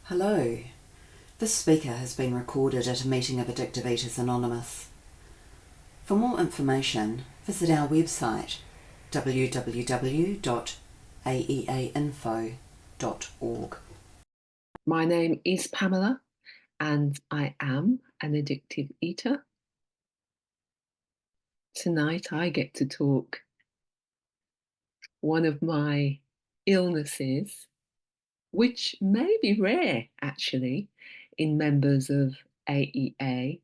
Hello. This speaker has been recorded at a meeting of Addictive Eaters Anonymous. For more information, visit our website www.aeainfo.org. My name is Pamela and I am an addictive eater. Tonight I get to talk one of my illnesses, which may be rare actually in members of AEA,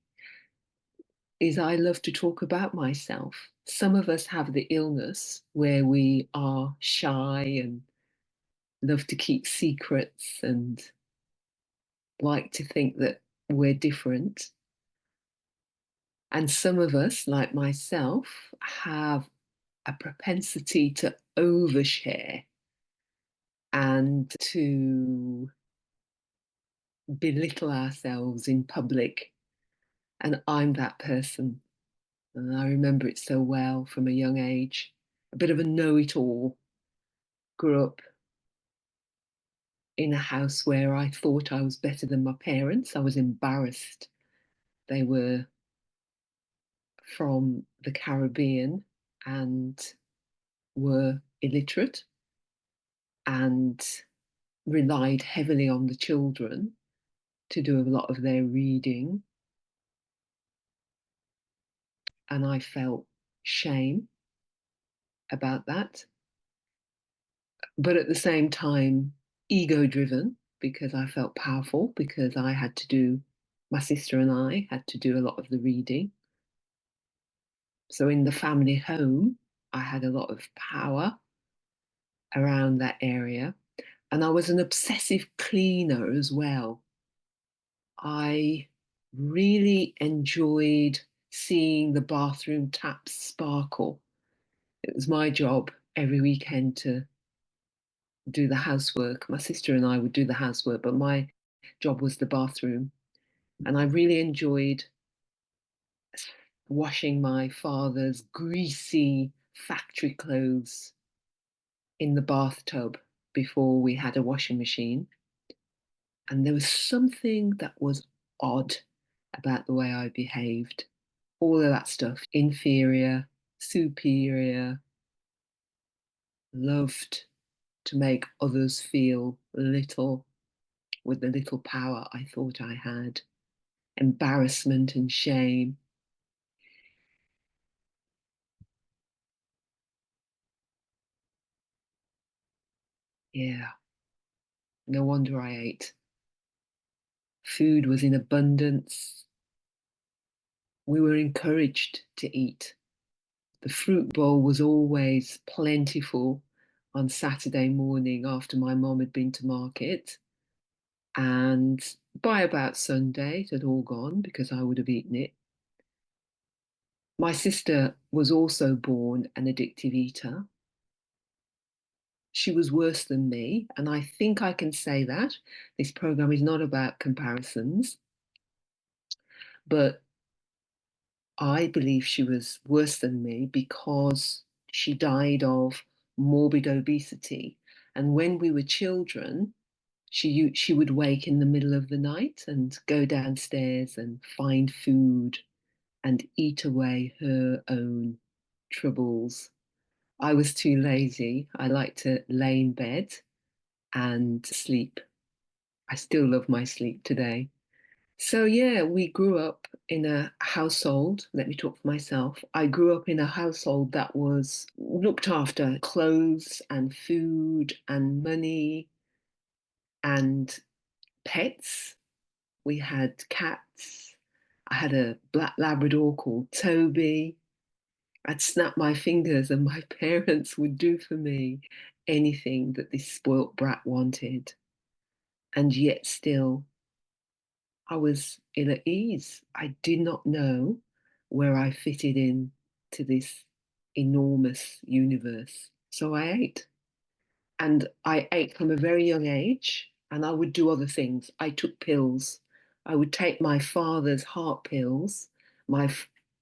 is I love to talk about myself. Some of us have the illness where we are shy and love to keep secrets and like to think that we're different. And some of us, like myself, have a propensity to overshare and to belittle ourselves in public. And I'm that person. And I remember it so well from a young age. A bit of a know-it-all. Grew up in a house where I thought I was better than my parents. I was embarrassed. They were from the Caribbean and were illiterate and relied heavily on the children to do a lot of their reading. And I felt shame about that. But at the same time, ego driven because I felt powerful because my sister and I had to do a lot of the reading. So in the family home, I had a lot of power around that area. And I was an obsessive cleaner as well. I really enjoyed seeing the bathroom taps sparkle. It was my job every weekend to do the housework. My sister and I would do the housework, but my job was the bathroom. And I really enjoyed washing my father's greasy factory clothes in the bathtub before we had a washing machine. And there was something that was odd about the way I behaved. All of that stuff, inferior, superior, loved to make others feel little with the little power I thought I had, embarrassment and shame. Yeah, no wonder I ate. Food was in abundance. We were encouraged to eat. The fruit bowl was always plentiful on Saturday morning after my mom had been to market. And by about Sunday, it had all gone because I would have eaten it. My sister was also born an addictive eater. She was worse than me, and I think I can say that. This program is not about comparisons, but I believe she was worse than me because she died of morbid obesity. And when we were children, she would wake in the middle of the night and go downstairs and find food and eat away her own troubles. I was too lazy. I like to lay in bed and sleep. I still love my sleep today. So, yeah, we grew up in a household. Let me talk for myself. I grew up in a household that was looked after clothes and food and money and pets. We had cats. I had a black Labrador called Toby. I'd snap my fingers and my parents would do for me anything that this spoilt brat wanted. And yet still, I was ill at ease. I did not know where I fitted in to this enormous universe. So I ate. And I ate from a very young age, and I would do other things. I took pills. I would take my father's heart pills,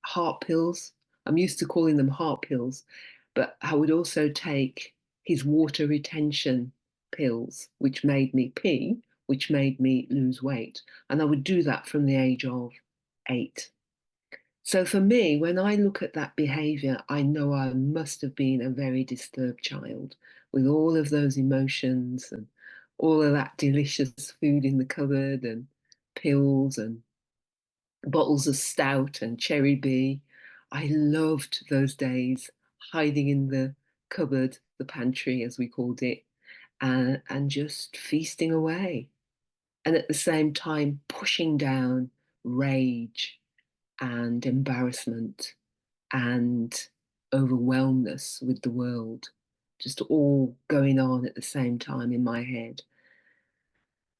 heart pills. I'm used to calling them heart pills, but I would also take his water retention pills, which made me pee which made me lose weight. And I would do that from the age of 8. So for me, when I look at that behavior, I know I must have been a very disturbed child with all of those emotions and all of that delicious food in the cupboard and pills and bottles of stout and cherry bee. I loved those days hiding in the cupboard, the pantry as we called it, and just feasting away. And at the same time, pushing down rage and embarrassment and overwhelmness with the world, just all going on at the same time in my head,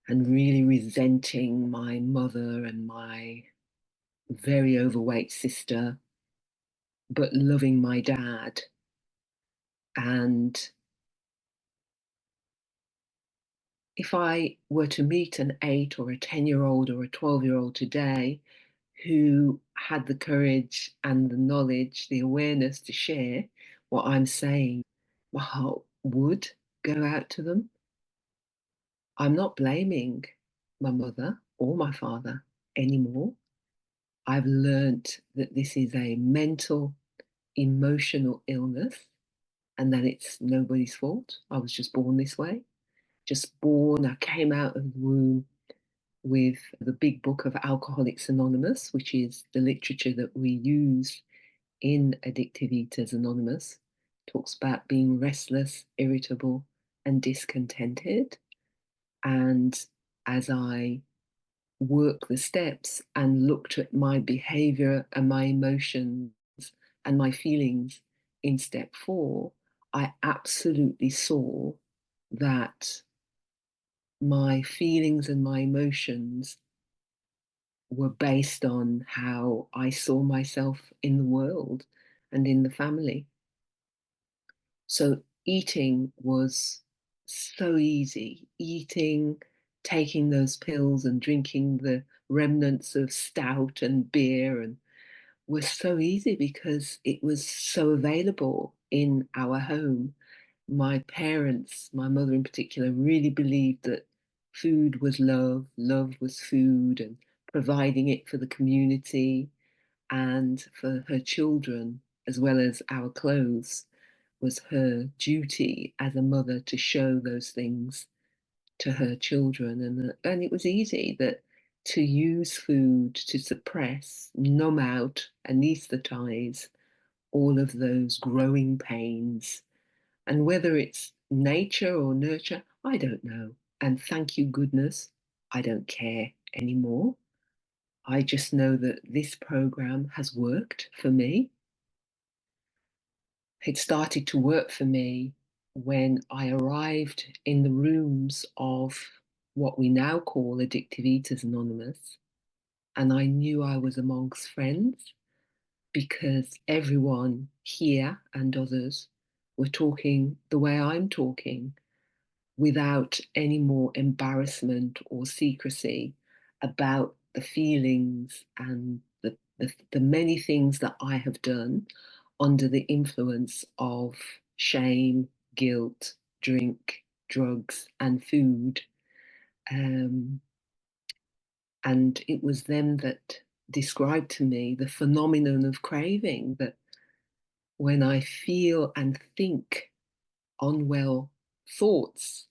and really resenting my mother and my very overweight sister, but loving my dad. And if I were to meet an 8 or a 10-year-old or a 12-year-old today who had the courage and the knowledge, the awareness to share what I'm saying, my heart would go out to them. I'm not blaming my mother or my father anymore. I've learnt that this is a mental, emotional illness and that it's nobody's fault. I was just born this way. Just born, I came out of the womb with the big book of Alcoholics Anonymous, which is the literature that we use in Addictive Eaters Anonymous. Talks about being restless, irritable, and discontented. And as I work the steps and looked at my behavior and my emotions and my feelings in step 4, I absolutely saw that my feelings and my emotions were based on how I saw myself in the world and in the family. So eating was so easy. Eating, taking those pills and drinking the remnants of stout and beer and was so easy because it was so available in our home. My parents, my mother in particular, really believed that food was love, love was food, and providing it for the community and for her children, as well as our clothes, was her duty as a mother to show those things to her children. And it was easy that to use food to suppress, numb out, anesthetize all of those growing pains. And whether it's nature or nurture, I don't know. And thank you, goodness, I don't care anymore. I just know that this program has worked for me. It started to work for me when I arrived in the rooms of what we now call Addictive Eaters Anonymous. And I knew I was amongst friends because everyone here and others were talking the way I'm talking without any more embarrassment or secrecy about the feelings and the many things that I have done under the influence of shame, guilt, drink, drugs, and food. Um, and it was them that described to me the phenomenon of craving, that when I feel and think unwell thoughts,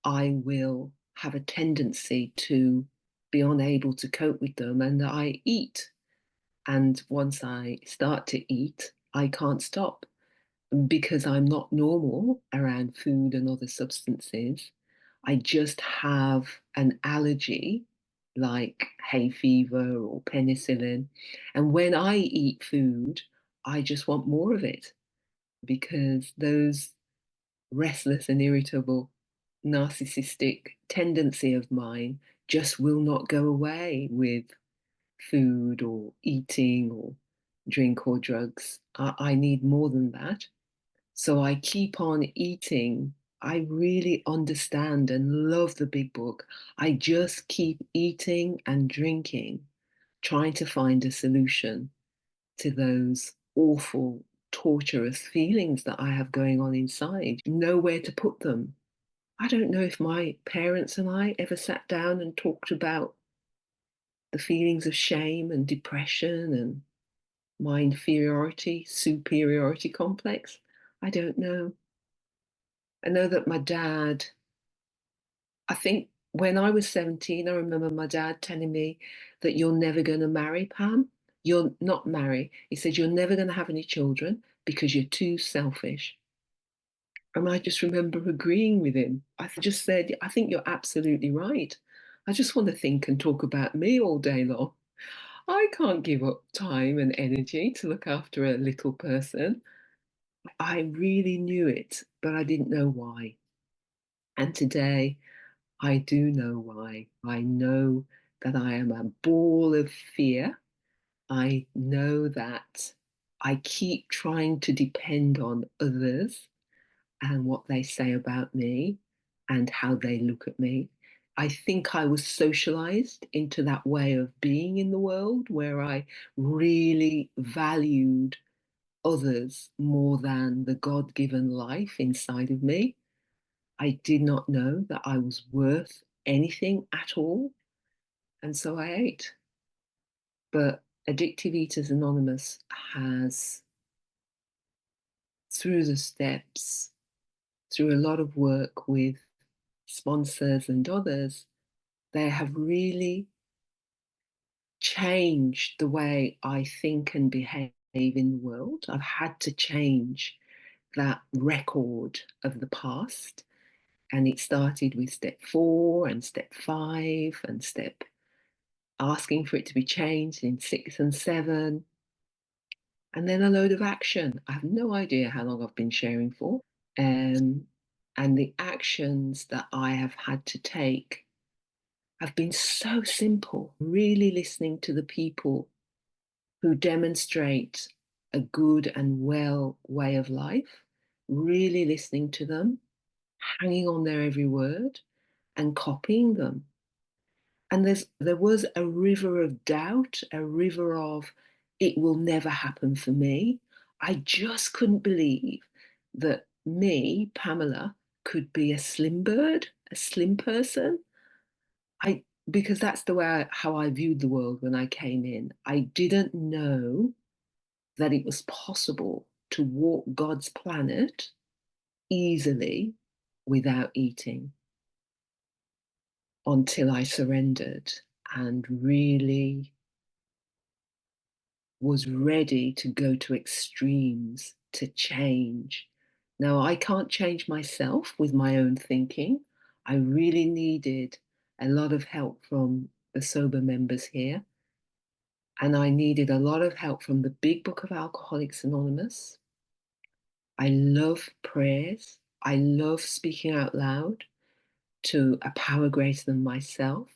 I will have a tendency to be unable to cope with them and I eat. And once I start to eat, I can't stop because I'm not normal around food and other substances. I just have an allergy like hay fever or penicillin. And when I eat food, I just want more of it because those restless and irritable narcissistic tendency of mine just will not go away with food or eating or drink or drugs. I need more than that. So I keep on eating. I really understand and love the big book. I just keep eating and drinking, trying to find a solution to those awful, torturous feelings that I have going on inside. Nowhere to put them. I don't know if my parents and I ever sat down and talked about the feelings of shame and depression and my inferiority, superiority complex. I don't know. I know that my dad, I think when I was 17, I remember my dad telling me that you're never going to marry, Pam. You're not marry. He said, you're never going to have any children because you're too selfish. And I just remember agreeing with him. I just said, I think you're absolutely right. I just want to think and talk about me all day long. I can't give up time and energy to look after a little person. I really knew it, but I didn't know why. And today I do know why. I know that I am a ball of fear. I know that I keep trying to depend on others and what they say about me and how they look at me. I think I was socialized into that way of being in the world where I really valued others more than the God given life inside of me. I did not know that I was worth anything at all. And so I ate. But Addictive Eaters Anonymous has, through the steps, through a lot of work with sponsors and others, they have really changed the way I think and behave in the world. I've had to change that record of the past. And it started with step 4 and step 5 and step asking for it to be changed in 6 and 7. And then a load of action. I have no idea how long I've been sharing for. And the actions that I have had to take have been so simple, really listening to the people who demonstrate a good and well way of life, really listening to them, hanging on their every word, and copying them. And there was a river of doubt, a river of it will never happen for me. I just couldn't believe that me, Pamela, could be a slim bird, a slim person. I Because that's the way how I viewed the world when I came in. I didn't know that it was possible to walk God's planet easily without eating until I surrendered and really was ready to go to extremes to change. Now, I can't change myself with my own thinking. I really needed a lot of help from the sober members here. And I needed a lot of help from the Big Book of Alcoholics Anonymous. I love prayers. I love speaking out loud to a power greater than myself.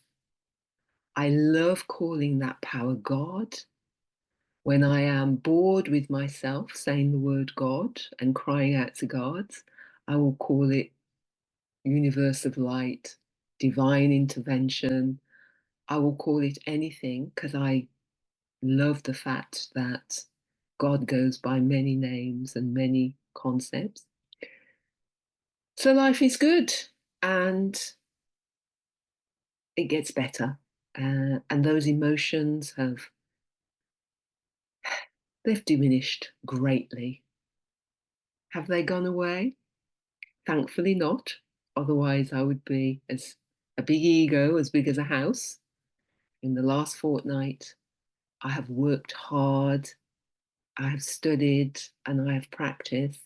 I love calling that power God. When I am bored with myself saying the word God and crying out to God, I will call it universe of light, divine intervention. I will call it anything because I love the fact that God goes by many names and many concepts. So life is good and it gets better. And those emotions they've diminished greatly. Have they gone away? Thankfully not. Otherwise, I would be as a big ego, as big as a house. In the last fortnight, I have worked hard, I have studied, and I have practiced.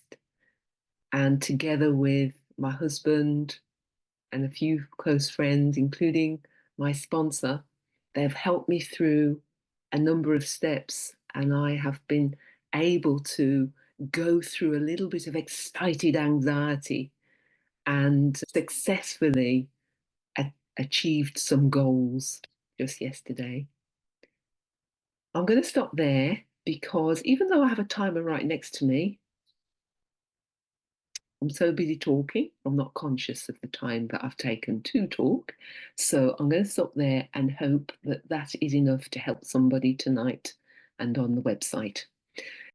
And together with my husband and a few close friends, including my sponsor, they have helped me through a number of steps. And I have been able to go through a little bit of excited anxiety and successfully achieved some goals just yesterday. I'm going to stop there because even though I have a timer right next to me, I'm so busy talking, I'm not conscious of the time that I've taken to talk. So I'm going to stop there and hope that that is enough to help somebody tonight and on the website.